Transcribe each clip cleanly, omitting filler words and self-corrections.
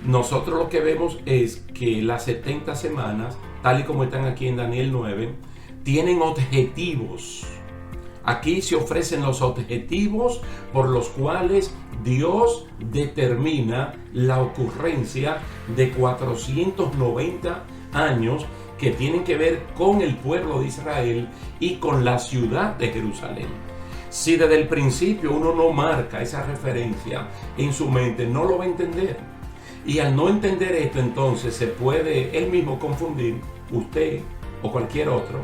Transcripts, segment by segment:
Nosotros lo que vemos es que las 70 semanas, tal y como están aquí en Daniel 9, tienen objetivos. Aquí se ofrecen los objetivos por los cuales Dios determina la ocurrencia de 490 años que tienen que ver con el pueblo de Israel y con la ciudad de Jerusalén. Si desde el principio uno no marca esa referencia en su mente, no lo va a entender. Y al no entender esto, entonces se puede él mismo confundir, usted o cualquier otro,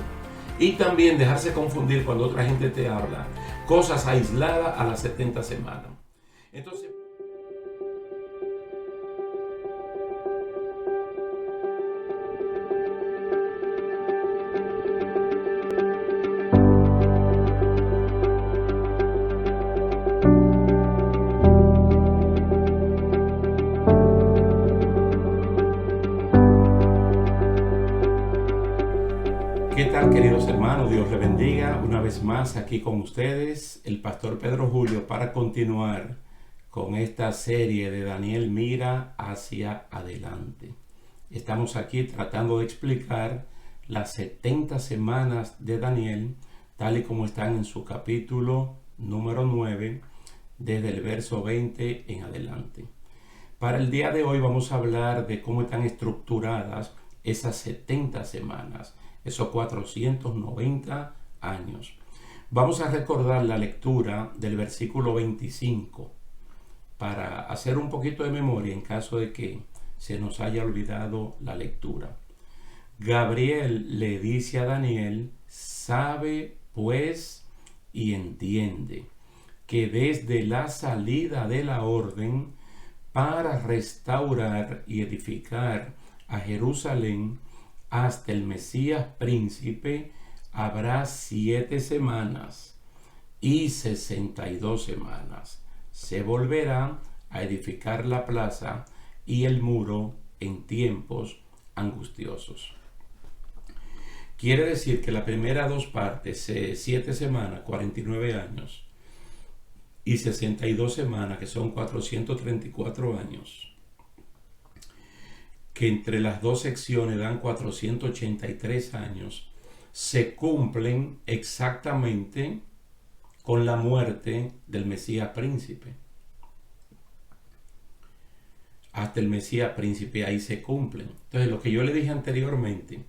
y también dejarse confundir cuando otra gente te habla cosas aisladas a las 70 semanas. Entonces, ¿qué tal, queridos hermanos? Dios les bendiga una vez más aquí con ustedes, el pastor Pedro Julio, para continuar con esta serie de Daniel mira hacia adelante. Estamos aquí tratando de explicar las 70 semanas de Daniel, tal y como están en su capítulo número 9, desde el verso 20 en adelante. Para el día de hoy vamos a hablar de cómo están estructuradas esas 70 semanas, esos 490 años. Vamos a recordar la lectura del versículo 25 para hacer un poquito de memoria en caso de que se nos haya olvidado la lectura. Gabriel le dice a Daniel: sabe pues y entiende que desde la salida de la orden para restaurar y edificar a Jerusalén hasta el Mesías príncipe habrá 7 semanas y 62 semanas. Se volverá a edificar la plaza y el muro en tiempos angustiosos. Quiere decir que la primera dos partes, 7 semanas, 49 años, y 62 semanas, que son 434 años, que entre las dos secciones dan 483 años, se cumplen exactamente con la muerte del Mesías príncipe. Hasta el Mesías príncipe ahí se cumplen. Entonces, lo que yo le dije anteriormente,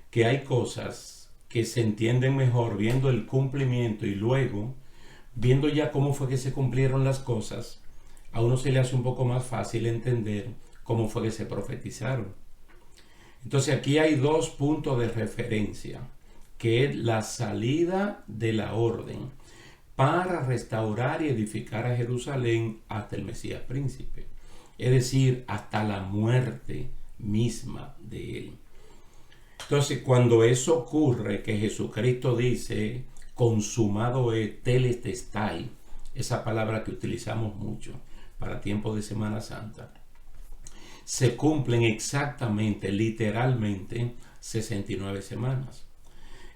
que hay cosas que se entienden mejor viendo el cumplimiento y luego viendo ya cómo fue que se cumplieron las cosas, a uno se le hace un poco más fácil entender cómo fue que se profetizaron. Entonces aquí hay dos puntos de referencia, que es la salida de la orden para restaurar y edificar a Jerusalén hasta el Mesías príncipe, es decir, hasta la muerte misma de él. Entonces, cuando eso ocurre, que Jesucristo dice consumado es, telestai, esa palabra que utilizamos mucho para tiempos de Semana Santa, se cumplen exactamente, literalmente, 69 semanas.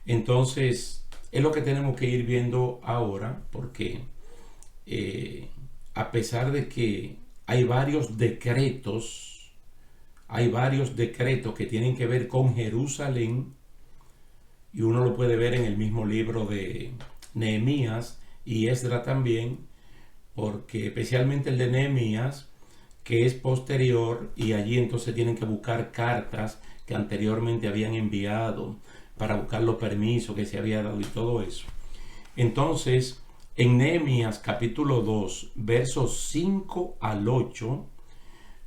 Entonces, es lo que tenemos que ir viendo ahora, porque a pesar de que hay varios decretos que tienen que ver con Jerusalén, y uno lo puede ver en el mismo libro de Nehemías y Esdras también, porque especialmente el de Nehemías, que es posterior, y allí entonces tienen que buscar cartas que anteriormente habían enviado para buscar los permisos que se había dado y todo eso. Entonces, en Nehemías capítulo 2, versos 5 al 8,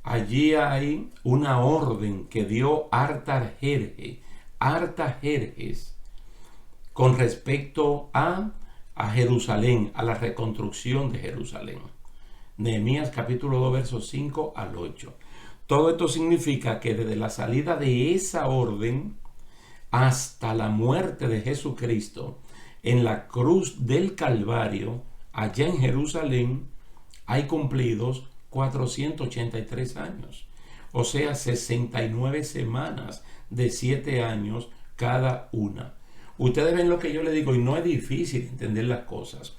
allí hay una orden que dio Artajerjes con respecto a Jerusalén, a la reconstrucción de Jerusalén. Nehemías capítulo 2, versos 5 al 8. Todo esto significa que desde la salida de esa orden hasta la muerte de Jesucristo en la cruz del Calvario, allá en Jerusalén, hay cumplidos 483 años. O sea, 69 semanas de 7 años cada una. Ustedes ven lo que yo les digo y no es difícil entender las cosas.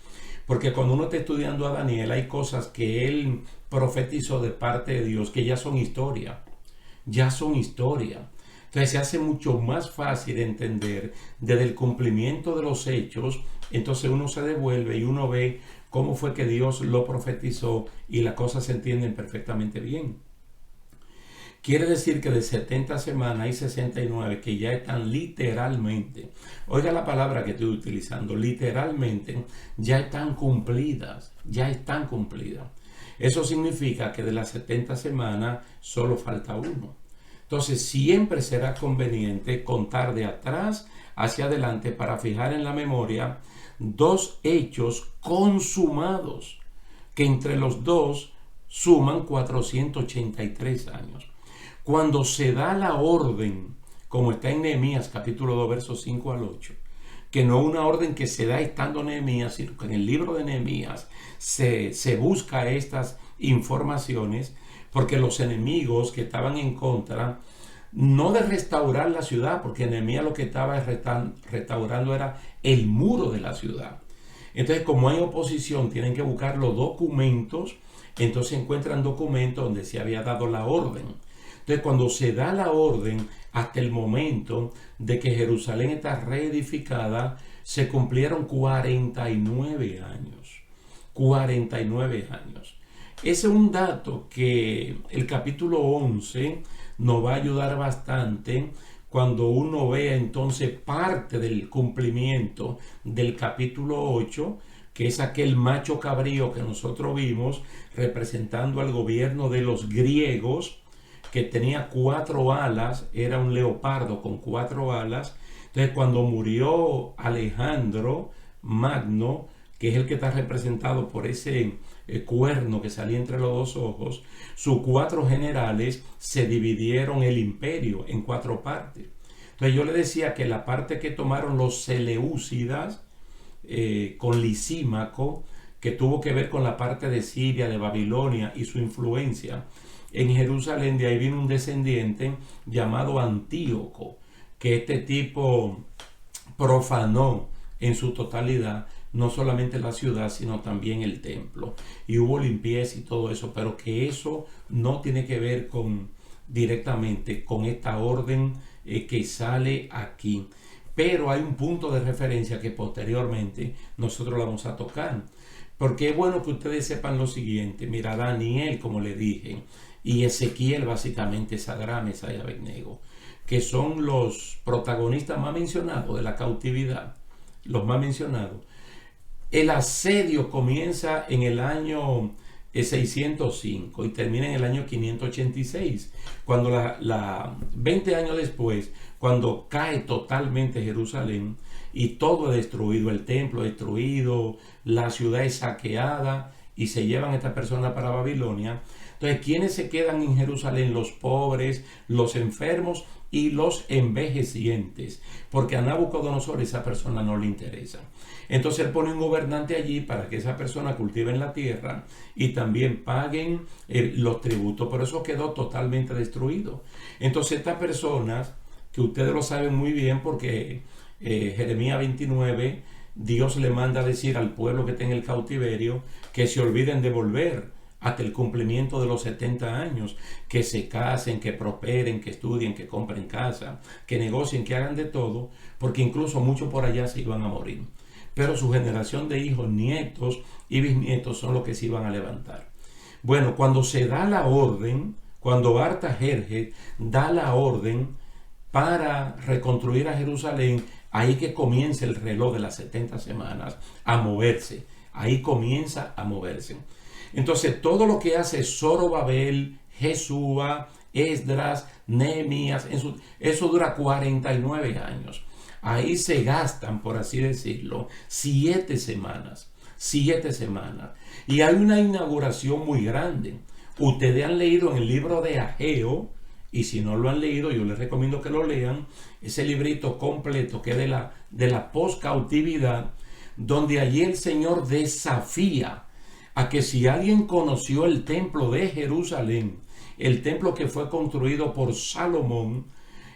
Porque cuando uno está estudiando a Daniel, hay cosas que él profetizó de parte de Dios que ya son historia. Ya son historia. Entonces se hace mucho más fácil de entender desde el cumplimiento de los hechos. Entonces uno se devuelve y uno ve cómo fue que Dios lo profetizó y las cosas se entienden perfectamente bien. Quiere decir que de 70 semanas hay 69 que ya están literalmente, oiga la palabra que estoy utilizando, literalmente ya están cumplidas, ya están cumplidas. Eso significa que de las 70 semanas solo falta uno. Entonces siempre será conveniente contar de atrás hacia adelante para fijar en la memoria dos hechos consumados, que entre los dos suman 483 años. Cuando se da la orden, como está en Nehemías capítulo 2 versos 5 al 8, que no una orden que se da estando Nehemías, sino que en el libro de Nehemías se busca estas informaciones, porque los enemigos que estaban en contra, no de restaurar la ciudad, porque Nehemías lo que estaba restaurando era el muro de la ciudad. Entonces, como hay oposición, tienen que buscar los documentos, entonces encuentran documentos donde se había dado la orden. Entonces, cuando se da la orden hasta el momento de que Jerusalén está reedificada, se cumplieron 49 años. 49 años. Ese es un dato que el capítulo 11 nos va a ayudar bastante cuando uno vea entonces parte del cumplimiento del capítulo 8, que es aquel macho cabrío que nosotros vimos representando al gobierno de los griegos, que tenía 4 alas, era un leopardo con 4 alas. Entonces cuando murió Alejandro Magno, que es el que está representado por ese cuerno que salía entre los dos ojos, sus 4 generales se dividieron el imperio en 4 partes. Entonces yo le decía que la parte que tomaron los seleúcidas con Lisímaco, que tuvo que ver con la parte de Siria, de Babilonia y su influencia en Jerusalén, de ahí vino un descendiente llamado Antíoco, que este tipo profanó en su totalidad no solamente la ciudad, sino también el templo. Y hubo limpieza y todo eso, pero que eso no tiene que ver directamente con esta orden que sale aquí. Pero hay un punto de referencia que posteriormente nosotros lo vamos a tocar. Porque es bueno que ustedes sepan lo siguiente. Mira, Daniel, como le dije, y Ezequiel, básicamente Sadrach, Mesach y Abednego, que son los protagonistas más mencionados de la cautividad, los más mencionados. El asedio comienza en el año 605 y termina en el año 586, cuando 20 años después, cuando cae totalmente Jerusalén y todo es destruido, el templo destruido, la ciudad es saqueada y se llevan a esta persona para Babilonia. Entonces, ¿quiénes se quedan en Jerusalén? Los pobres, los enfermos y los envejecientes, porque a Nabucodonosor esa persona no le interesa. Entonces él pone un gobernante allí para que esa persona cultive en la tierra y también paguen los tributos, pero eso quedó totalmente destruido. Entonces estas personas, que ustedes lo saben muy bien porque Jeremías 29, Dios le manda a decir al pueblo que está en el cautiverio que se olviden de volver hasta el cumplimiento de los 70 años, que se casen, que prosperen, que estudien, que compren casa, que negocien, que hagan de todo, porque incluso muchos por allá se iban a morir. Pero su generación de hijos, nietos y bisnietos son los que se iban a levantar. Bueno, cuando se da la orden, cuando Artajerjes da la orden para reconstruir a Jerusalén, ahí que comienza el reloj de las 70 semanas a moverse. Ahí comienza a moverse. Entonces, todo lo que hace Zorobabel, Jesúa, Esdras, Nehemías, eso dura 49 años. Ahí se gastan, por así decirlo, 7 semanas. 7 semanas. Y hay una inauguración muy grande. Ustedes han leído en el libro de Ageo, y si no lo han leído, yo les recomiendo que lo lean, ese librito completo que es de la poscautividad, donde allí el Señor desafía a que si alguien conoció el templo de Jerusalén, el templo que fue construido por Salomón,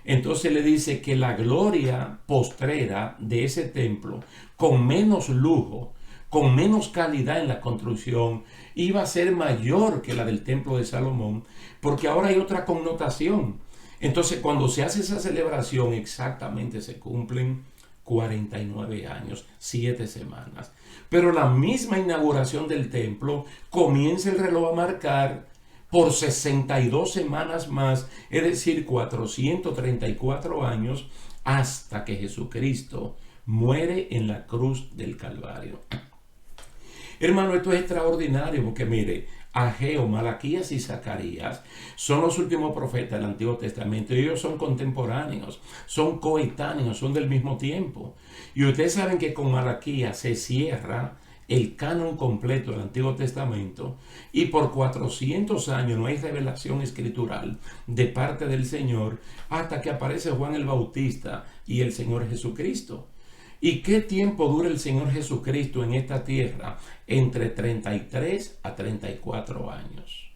entonces le dice que la gloria postrera de ese templo, con menos lujo, con menos calidad en la construcción, iba a ser mayor que la del templo de Salomón, porque ahora hay otra connotación. Entonces, cuando se hace esa celebración, exactamente se cumplen 49 años, 7 semanas. Pero la misma inauguración del templo comienza el reloj a marcar por 62 semanas más, es decir, 434 años, hasta que Jesucristo muere en la cruz del Calvario. Hermano, esto es extraordinario porque mire, Ageo, Malaquías y Zacarías son los últimos profetas del Antiguo Testamento y ellos son contemporáneos, son coetáneos, son del mismo tiempo. Y ustedes saben que con Malaquías se cierra el canon completo del Antiguo Testamento y por 400 años no hay revelación escritural de parte del Señor hasta que aparece Juan el Bautista y el Señor Jesucristo. ¿Y qué tiempo dura el Señor Jesucristo en esta tierra? Entre 33 a 34 años.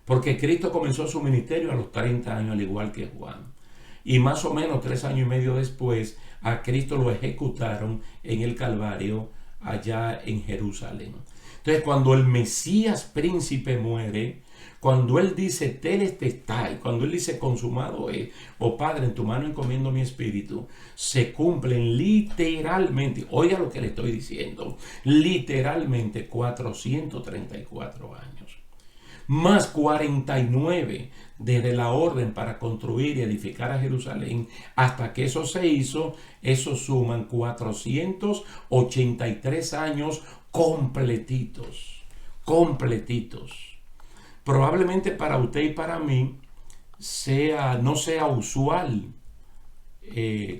Porque Cristo comenzó su ministerio a los 30 años, al igual que Juan. Y más o menos 3 años y medio después, a Cristo lo ejecutaron en el Calvario, allá en Jerusalén. Entonces, cuando el Mesías príncipe muere, cuando Él dice telestai, cuando Él dice consumado es, o Padre, en tu mano encomiendo mi espíritu, se cumplen literalmente, oiga lo que le estoy diciendo, literalmente 434 años. Más 49 desde la orden para construir y edificar a Jerusalén, hasta que eso se hizo, eso suman 483 años completitos. Probablemente para usted y para mí no sea usual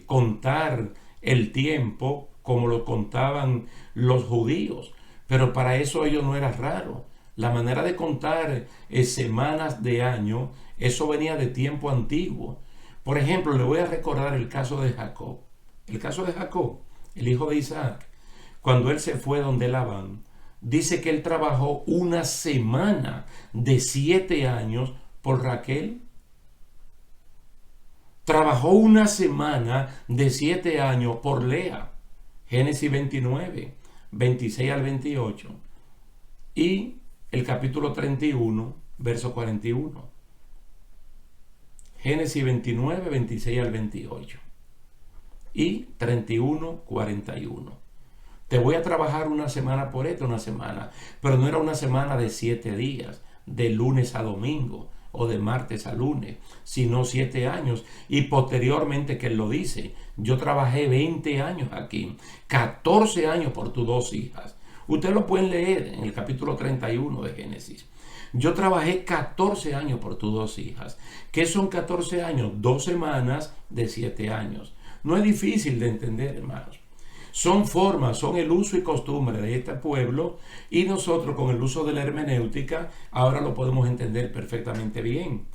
contar el tiempo como lo contaban los judíos, pero para eso ello no era raro. La manera de contar semanas de año, eso venía de tiempo antiguo. Por ejemplo, le voy a recordar el caso de Jacob. El caso de Jacob, el hijo de Isaac, cuando él se fue donde Labán, dice que él trabajó una semana de 7 años por Raquel. Trabajó una semana de 7 años por Lea. Génesis 29, 26 al 28. Y el capítulo 31, verso 41. Génesis 29, 26 al 28. Y 31, 41. Te voy a trabajar una semana por esta, una semana. Pero no era una semana de 7 días, de lunes a domingo o de martes a lunes, sino 7 años. Y posteriormente que él lo dice, yo trabajé 20 años aquí, 14 años por tus 2 hijas. Ustedes lo pueden leer en el capítulo 31 de Génesis. Yo trabajé 14 años por tus 2 hijas. ¿Qué son 14 años? 2 semanas de 7 años. No es difícil de entender, hermanos. Son formas, son el uso y costumbre de este pueblo y nosotros con el uso de la hermenéutica ahora lo podemos entender perfectamente bien.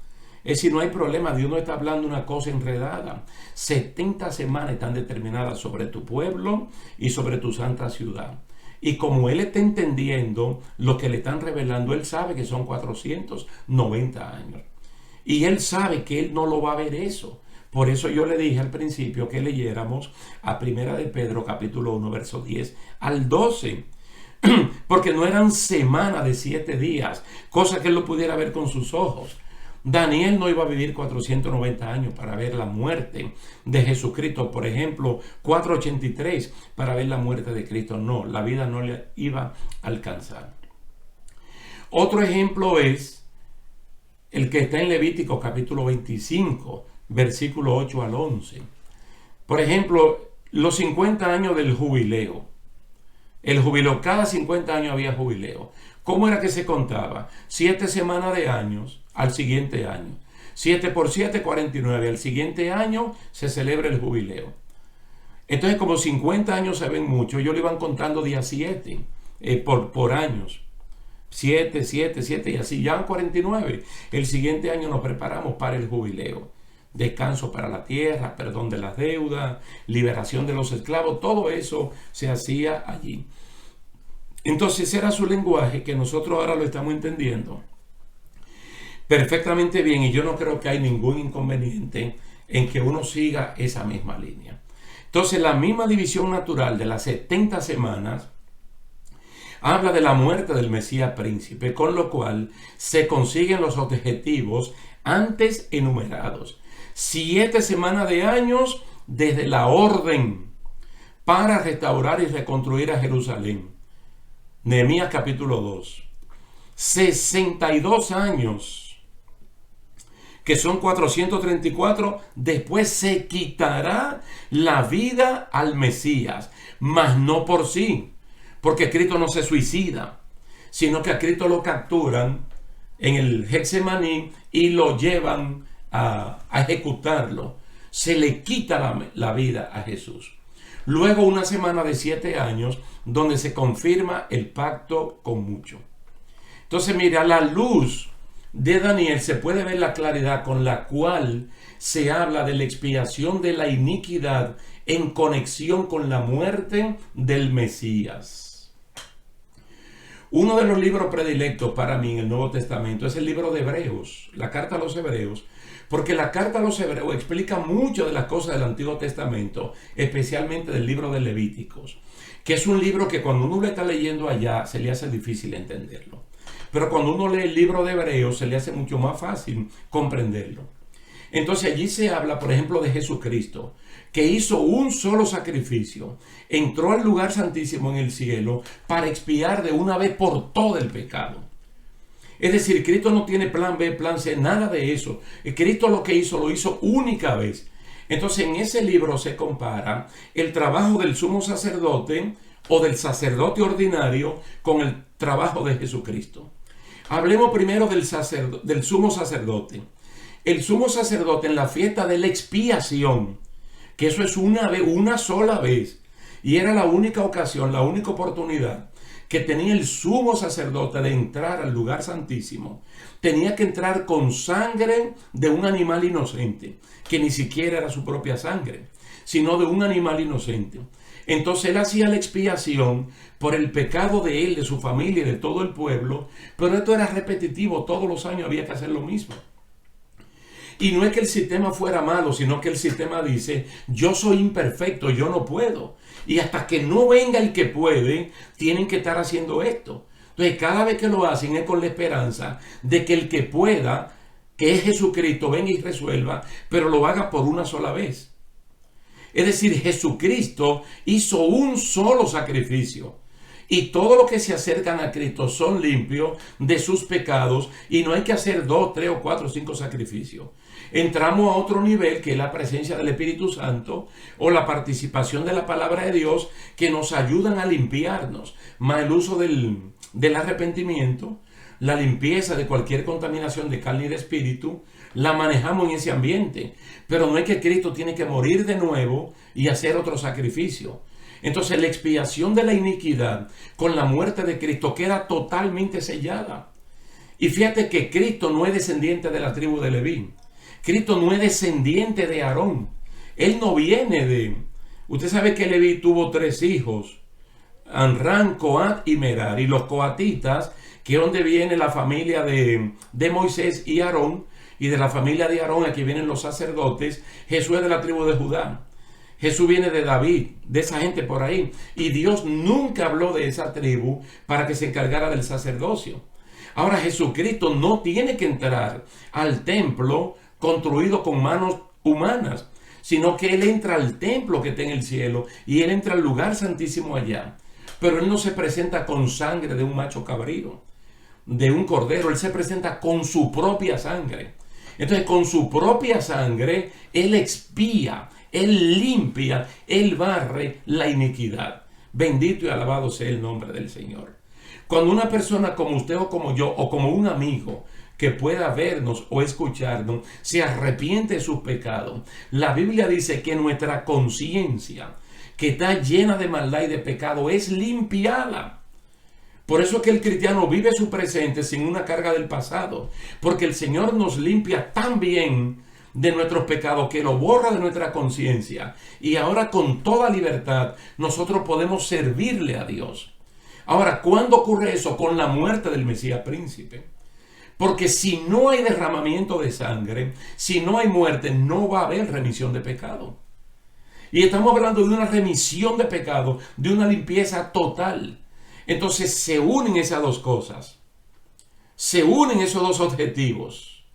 Es decir, no hay problema, Dios no está hablando una cosa enredada. 70 semanas están determinadas sobre tu pueblo y sobre tu santa ciudad. Y como Él está entendiendo lo que le están revelando, Él sabe que son 490 años. Y Él sabe que Él no lo va a ver eso. Por eso yo le dije al principio que leyéramos a Primera de Pedro capítulo 1 verso 10 al 12. Porque no eran semanas de 7 días, cosa que Él lo pudiera ver con sus ojos. Daniel no iba a vivir 490 años para ver la muerte de Jesucristo. Por ejemplo, 483 para ver la muerte de Cristo. No, la vida no le iba a alcanzar. Otro ejemplo es el que está en Levítico capítulo 25, versículo 8 al 11. Por ejemplo, los 50 años del jubileo. El jubileo, cada 50 años había jubileo. ¿Cómo era que se contaba? 7 semanas de años al siguiente año. 7 por 7, 49. Al siguiente año se celebra el jubileo. Entonces, como 50 años se ven mucho, ellos lo iban contando día 7 por años. 7, 7, 7 y así. Ya en 49. El siguiente año nos preparamos para el jubileo. Descanso para la tierra, perdón de las deudas, liberación de los esclavos. Todo eso se hacía allí. Entonces era su lenguaje que nosotros ahora lo estamos entendiendo perfectamente bien y yo no creo que hay ningún inconveniente en que uno siga esa misma línea. Entonces la misma división natural de las 70 semanas habla de la muerte del Mesías príncipe, con lo cual se consiguen los objetivos antes enumerados. 7 semanas de años desde la orden para restaurar y reconstruir a Jerusalén. Nehemías capítulo 2. 62 años, que son 434, después se quitará la vida al Mesías, mas no por sí, porque Cristo no se suicida, sino que a Cristo lo capturan en el Getsemaní y lo llevan a ejecutarlo. Se le quita la vida a Jesús. Luego una semana de 7 años donde se confirma el pacto con muchos. Entonces, mira, a la luz de Daniel se puede ver la claridad con la cual se habla de la expiación de la iniquidad en conexión con la muerte del Mesías. Uno de los libros predilectos para mí en el Nuevo Testamento es el libro de Hebreos, la carta a los Hebreos, porque la carta a los Hebreos explica mucho de las cosas del Antiguo Testamento, especialmente del libro de Levíticos, que es un libro que cuando uno lo está leyendo allá se le hace difícil entenderlo. Pero cuando uno lee el libro de Hebreos se le hace mucho más fácil comprenderlo. Entonces allí se habla, por ejemplo, de Jesucristo, que hizo un solo sacrificio, entró al lugar santísimo en el cielo para expiar de una vez por todo el pecado. Es decir, Cristo no tiene plan B, plan C, nada de eso. Cristo lo que hizo, lo hizo única vez. Entonces en ese libro se compara el trabajo del sumo sacerdote o del sacerdote ordinario con el trabajo de Jesucristo. Hablemos primero del sumo sacerdote. El sumo sacerdote en la fiesta de la expiación, que eso es una sola vez, y era la única ocasión, la única oportunidad que tenía el sumo sacerdote de entrar al lugar santísimo. Tenía que entrar con sangre de un animal inocente, que ni siquiera era su propia sangre, sino de un animal inocente. Entonces él hacía la expiación por el pecado de él, de su familia y de todo el pueblo, pero esto era repetitivo, todos los años había que hacer lo mismo. Y no es que el sistema fuera malo, sino que el sistema dice, yo soy imperfecto, yo no puedo. Y hasta que no venga el que puede, tienen que estar haciendo esto. Entonces cada vez que lo hacen es con la esperanza de que el que pueda, que es Jesucristo, venga y resuelva, pero lo haga por una sola vez. Es decir, Jesucristo hizo un solo sacrificio. Y todos los que se acercan a Cristo son limpios de sus pecados y no hay que hacer 2, 3 o 4 o 5 sacrificios. Entramos a otro nivel que es la presencia del Espíritu Santo o la participación de la palabra de Dios que nos ayudan a limpiarnos. Más el uso del arrepentimiento, la limpieza de cualquier contaminación de carne y de espíritu, la manejamos en ese ambiente. Pero no es que Cristo tiene que morir de nuevo y hacer otro sacrificio. Entonces la expiación de la iniquidad con la muerte de Cristo queda totalmente sellada. Y fíjate que Cristo no es descendiente de la tribu de Leví. Cristo no es descendiente de Aarón. Él no viene de... Usted sabe que Leví tuvo 3 hijos. Amram, Coat y Merar. Y los coatitas, que es donde viene la familia de Moisés y Aarón. Y de la familia de Aarón aquí vienen los sacerdotes. Jesús es de la tribu de Judá. Jesús viene de David, de esa gente por ahí. Y Dios nunca habló de esa tribu para que se encargara del sacerdocio. Ahora Jesucristo no tiene que entrar al templo construido con manos humanas, sino que Él entra al templo que está en el cielo y Él entra al lugar santísimo allá. Pero Él no se presenta con sangre de un macho cabrío, de un cordero. Él se presenta con su propia sangre. Entonces con su propia sangre Él expía, Él limpia, Él barre la iniquidad. Bendito y alabado sea el nombre del Señor. Cuando una persona como usted o como yo, o como un amigo que pueda vernos o escucharnos, se arrepiente de sus pecados, la Biblia dice que nuestra conciencia, que está llena de maldad y de pecado, es limpiada. Por eso es que el cristiano vive su presente sin una carga del pasado, porque el Señor nos limpia tan bien de nuestros pecados que lo borra de nuestra conciencia, y ahora con toda libertad nosotros podemos servirle a Dios. Ahora, ¿cuándo ocurre eso? Con la muerte del Mesías príncipe. Porque si no hay derramamiento de sangre, si no hay muerte, no va a haber remisión de pecado. Y estamos hablando de una remisión de pecado, de una limpieza total. Entonces se unen esas dos cosas. Se unen esos dos objetivos.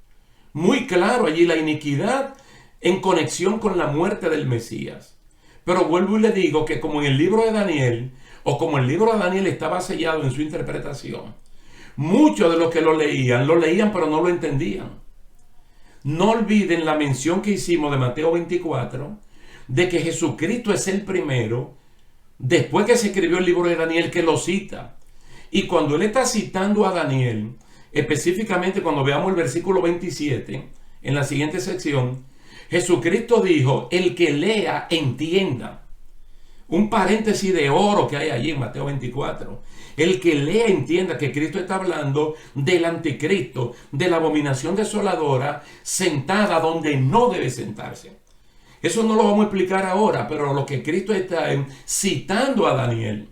Muy claro allí la iniquidad en conexión con la muerte del Mesías. Pero vuelvo y le digo que como en el libro de Daniel, o como el libro de Daniel estaba sellado en su interpretación, muchos de los que lo leían pero no lo entendían. No olviden la mención que hicimos de Mateo 24, de que Jesucristo es el primero, después que se escribió el libro de Daniel, que lo cita. Y cuando él está citando a Daniel, específicamente cuando veamos el versículo 27, en la siguiente sección, Jesucristo dijo, el que lea, entienda. Un paréntesis de oro que hay allí en Mateo 24. El que lea, entienda que Cristo está hablando del anticristo, de la abominación desoladora, sentada donde no debe sentarse. Eso no lo vamos a explicar ahora, pero lo que Cristo está citando a Daniel.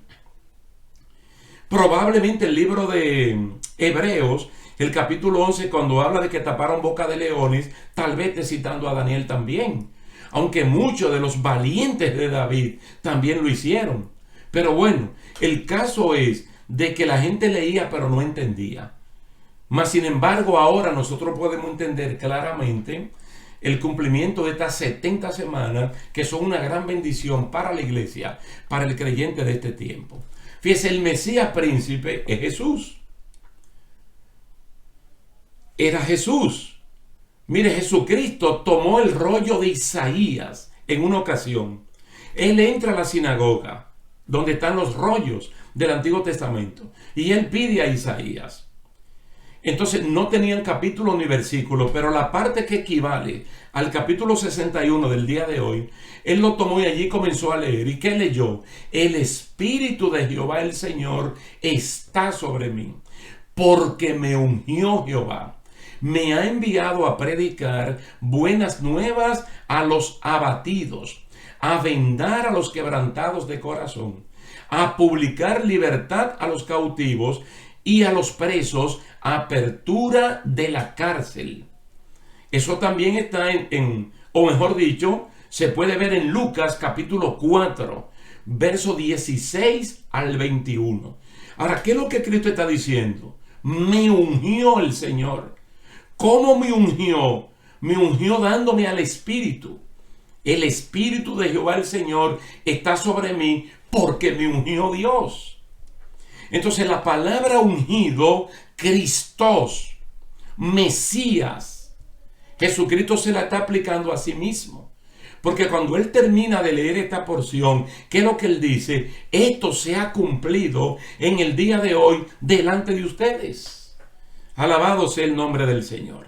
Probablemente el libro de Hebreos, el capítulo 11, cuando habla de que taparon boca de leones, tal vez esté citando a Daniel también. Aunque muchos de los valientes de David también lo hicieron. Pero bueno, el caso es de que la gente leía pero no entendía. Mas sin embargo ahora nosotros podemos entender claramente el cumplimiento de estas 70 semanas que son una gran bendición para la iglesia, para el creyente de este tiempo. Fíjese, el Mesías príncipe es Jesús. Era Jesús. Mire, Jesucristo tomó el rollo de Isaías en una ocasión. Él entra a la sinagoga, donde están los rollos del Antiguo Testamento, y él pide a Isaías. Entonces no tenían capítulo ni versículo, pero la parte que equivale al capítulo 61 del día de hoy, él lo tomó y allí comenzó a leer. ¿Y qué leyó? El Espíritu de Jehová el Señor está sobre mí, porque me ungió Jehová. Me ha enviado a predicar buenas nuevas a los abatidos, a vendar a los quebrantados de corazón, a publicar libertad a los cautivos y a los presos, apertura de la cárcel. Eso también está o mejor dicho, se puede ver en Lucas capítulo 4, verso 16 al 21. Ahora, ¿qué es lo que Cristo está diciendo? Me ungió el Señor. ¿Cómo me ungió? Me ungió dándome al Espíritu. El Espíritu de Jehová el Señor está sobre mí porque me ungió Dios. Entonces la palabra ungido, Christos, Mesías, Jesucristo se la está aplicando a sí mismo. Porque cuando él termina de leer esta porción, ¿qué es lo que él dice? Esto se ha cumplido en el día de hoy delante de ustedes. Alabado sea el nombre del Señor.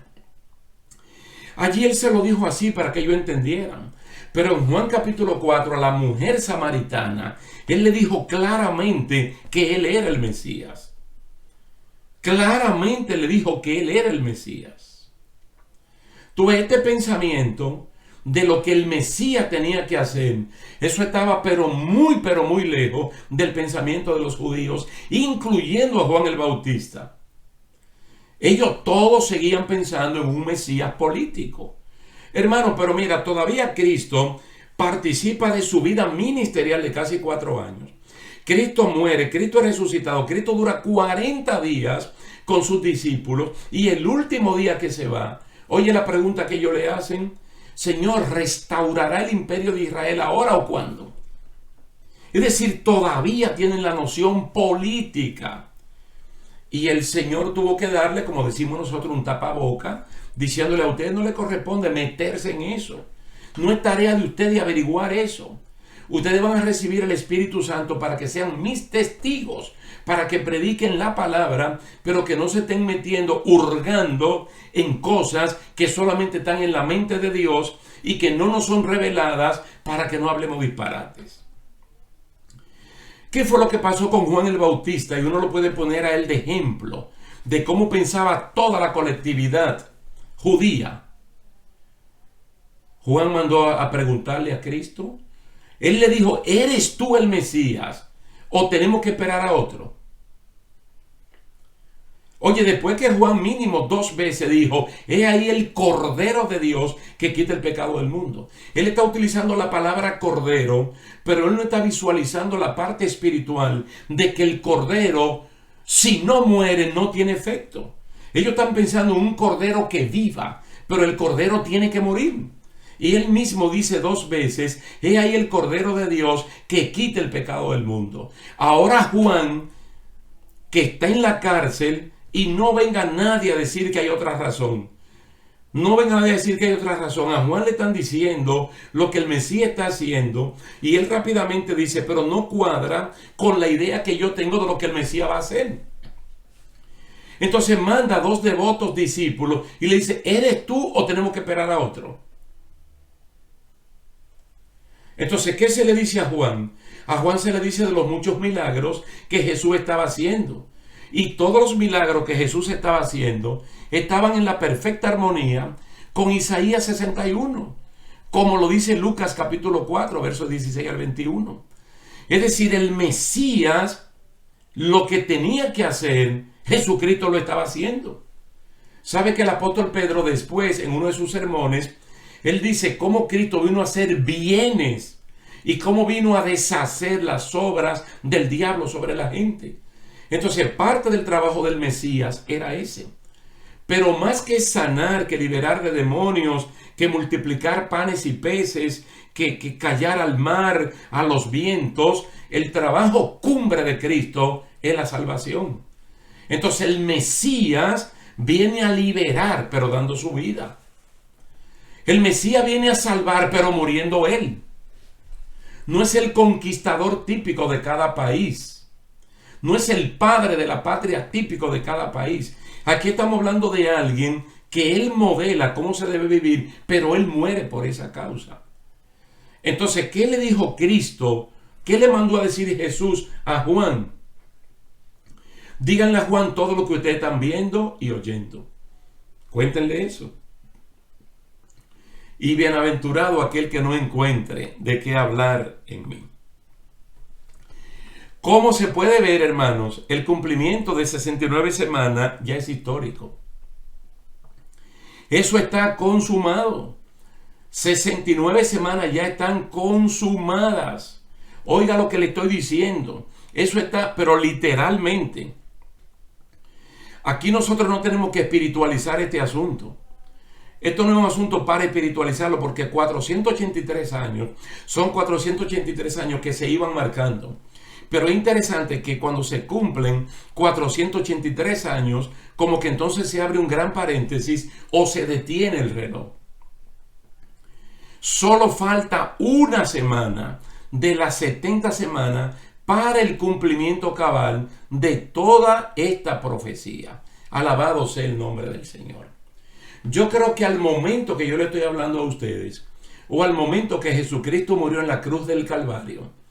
Allí él se lo dijo así para que ellos entendieran. Pero en Juan capítulo 4 a la mujer samaritana, él le dijo claramente que él era el Mesías. Claramente le dijo que él era el Mesías. Tú ves, este pensamiento de lo que el Mesías tenía que hacer, eso estaba pero muy lejos del pensamiento de los judíos, incluyendo a Juan el Bautista. Ellos todos seguían pensando en un Mesías político. Hermano, pero mira, todavía Cristo participa de su vida ministerial de casi 4 años. Cristo muere, Cristo es resucitado, Cristo dura 40 días con sus discípulos y el último día que se va, oye la pregunta que ellos le hacen, Señor, ¿restaurará el imperio de Israel ahora o cuándo? Es decir, todavía tienen la noción política. Y el Señor tuvo que darle, como decimos nosotros, un tapaboca, diciéndole a ustedes no le corresponde meterse en eso. No es tarea de ustedes averiguar eso. Ustedes van a recibir el Espíritu Santo para que sean mis testigos, para que prediquen la palabra, pero que no se estén metiendo, hurgando en cosas que solamente están en la mente de Dios y que no nos son reveladas para que no hablemos disparates. ¿Qué fue lo que pasó con Juan el Bautista? Y uno lo puede poner a él de ejemplo de cómo pensaba toda la colectividad judía. Juan mandó a preguntarle a Cristo. Él le dijo, ¿eres tú el Mesías o tenemos que esperar a otro? Oye, después que Juan mínimo 2 veces dijo, he ahí el Cordero de Dios que quita el pecado del mundo. Él está utilizando la palabra Cordero, pero él no está visualizando la parte espiritual de que el Cordero, si no muere, no tiene efecto. Ellos están pensando en un Cordero que viva, pero el Cordero tiene que morir. Y él mismo dice 2 veces, he ahí el Cordero de Dios que quita el pecado del mundo. Ahora Juan, que está en la cárcel, y no venga nadie a decir que hay otra razón. No venga nadie a decir que hay otra razón. A Juan le están diciendo lo que el Mesías está haciendo. Y él rápidamente dice, pero no cuadra con la idea que yo tengo de lo que el Mesías va a hacer. Entonces manda a 2 devotos discípulos y le dice, ¿eres tú o tenemos que esperar a otro? Entonces, ¿qué se le dice a Juan? A Juan se le dice de los muchos milagros que Jesús estaba haciendo. Y todos los milagros que Jesús estaba haciendo estaban en la perfecta armonía con Isaías 61, como lo dice Lucas capítulo 4, versos 16 al 21. Es decir, el Mesías, lo que tenía que hacer, Jesucristo lo estaba haciendo. ¿Sabe que el apóstol Pedro después, en uno de sus sermones, él dice cómo Cristo vino a hacer bienes y cómo vino a deshacer las obras del diablo sobre la gente? Entonces, parte del trabajo del Mesías era ese. Pero más que sanar, que liberar de demonios, que multiplicar panes y peces, que callar al mar, a los vientos, el trabajo cumbre de Cristo es la salvación. Entonces, el Mesías viene a liberar, pero dando su vida. El Mesías viene a salvar, pero muriendo él. No es el conquistador típico de cada país. No es el padre de la patria típico de cada país. Aquí estamos hablando de alguien que él modela cómo se debe vivir, pero él muere por esa causa. Entonces, ¿qué le dijo Cristo? ¿Qué le mandó a decir Jesús a Juan? Díganle a Juan todo lo que ustedes están viendo y oyendo. Cuéntenle eso. Y bienaventurado aquel que no encuentre de qué hablar en mí. Como se puede ver, hermanos, el cumplimiento de 69 semanas ya es histórico. Eso está consumado. 69 semanas ya están consumadas. Oiga lo que le estoy diciendo. Eso está, pero literalmente. Aquí nosotros no tenemos que espiritualizar este asunto. Esto no es un asunto para espiritualizarlo, porque 483 años son 483 años que se iban marcando. Pero es interesante que cuando se cumplen 483 años, como que entonces se abre un gran paréntesis o se detiene el reloj. Solo falta una semana de las 70 semanas para el cumplimiento cabal de toda esta profecía. Alabado sea el nombre del Señor. Yo creo que al momento que yo le estoy hablando a ustedes, o al momento que Jesucristo murió en la cruz del Calvario,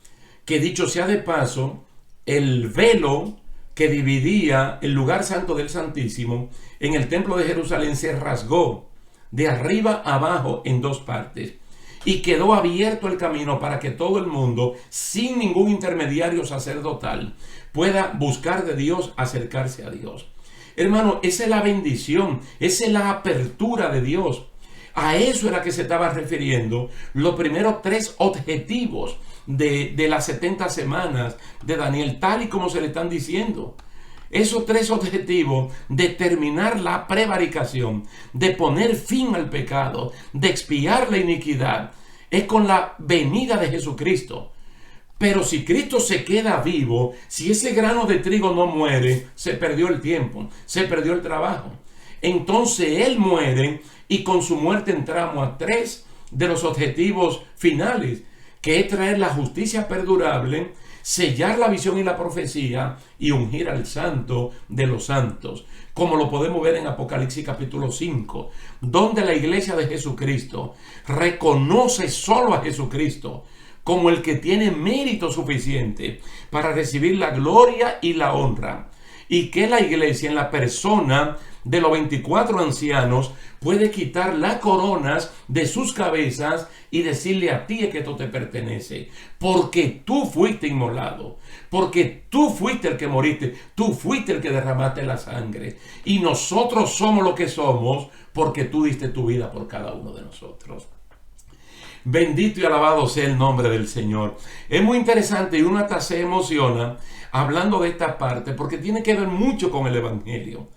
que dicho sea de paso, el velo que dividía el lugar santo del Santísimo en el templo de Jerusalén se rasgó de arriba a abajo en 2 partes y quedó abierto el camino para que todo el mundo, sin ningún intermediario sacerdotal, pueda buscar de Dios, acercarse a Dios. Hermano, esa es la bendición, esa es la apertura de Dios. A eso era que se estaba refiriendo los primeros 3 objetivos de las 70 semanas de Daniel, tal y como se le están diciendo. Esos 3 objetivos de terminar la prevaricación, de poner fin al pecado, de expiar la iniquidad, es con la venida de Jesucristo. Pero si Cristo se queda vivo, si ese grano de trigo no muere, se perdió el tiempo, se perdió el trabajo. Entonces Él muere y con su muerte entramos a 3 de los objetivos finales, que es traer la justicia perdurable, sellar la visión y la profecía y ungir al santo de los santos, como lo podemos ver en Apocalipsis capítulo 5, donde la iglesia de Jesucristo reconoce solo a Jesucristo como el que tiene mérito suficiente para recibir la gloria y la honra. y que la iglesia, en la persona de los 24 ancianos, puede quitar las coronas de sus cabezas y decirle: a ti es que esto te pertenece, porque tú fuiste inmolado, porque tú fuiste el que moriste, tú fuiste el que derramaste la sangre, y nosotros somos lo que somos porque tú diste tu vida por cada uno de nosotros. Bendito y alabado sea el nombre del Señor. Es muy interesante y uno hasta se emociona hablando de esta parte porque tiene que ver mucho con el Evangelio.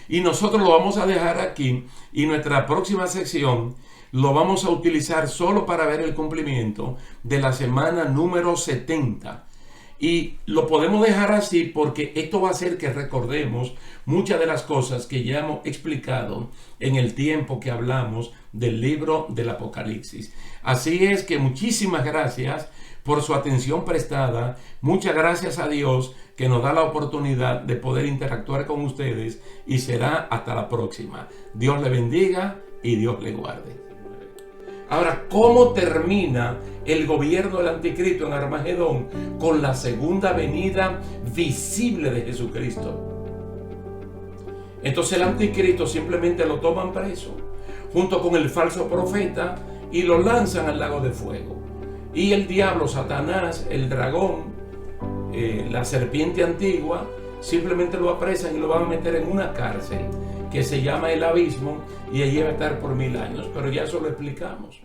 Y nosotros lo vamos a dejar aquí, y nuestra próxima sección lo vamos a utilizar solo para ver el cumplimiento de la semana número 70. Y lo podemos dejar así porque esto va a hacer que recordemos muchas de las cosas que ya hemos explicado en el tiempo que hablamos del libro del Apocalipsis. Así es que muchísimas gracias por su atención prestada. Muchas gracias a Dios que nos da la oportunidad de poder interactuar con ustedes, y será hasta la próxima. Dios le bendiga y Dios le guarde. Ahora, ¿cómo termina el gobierno del anticristo en Armagedón? Con la segunda venida visible de Jesucristo. Entonces el anticristo simplemente lo toman preso, junto con el falso profeta, y lo lanzan al lago de fuego. Y el diablo, Satanás, el dragón, la serpiente antigua, simplemente lo apresan y lo van a meter en una cárcel que se llama el abismo, y allí va a estar por 1000 años. Pero ya eso lo explicamos.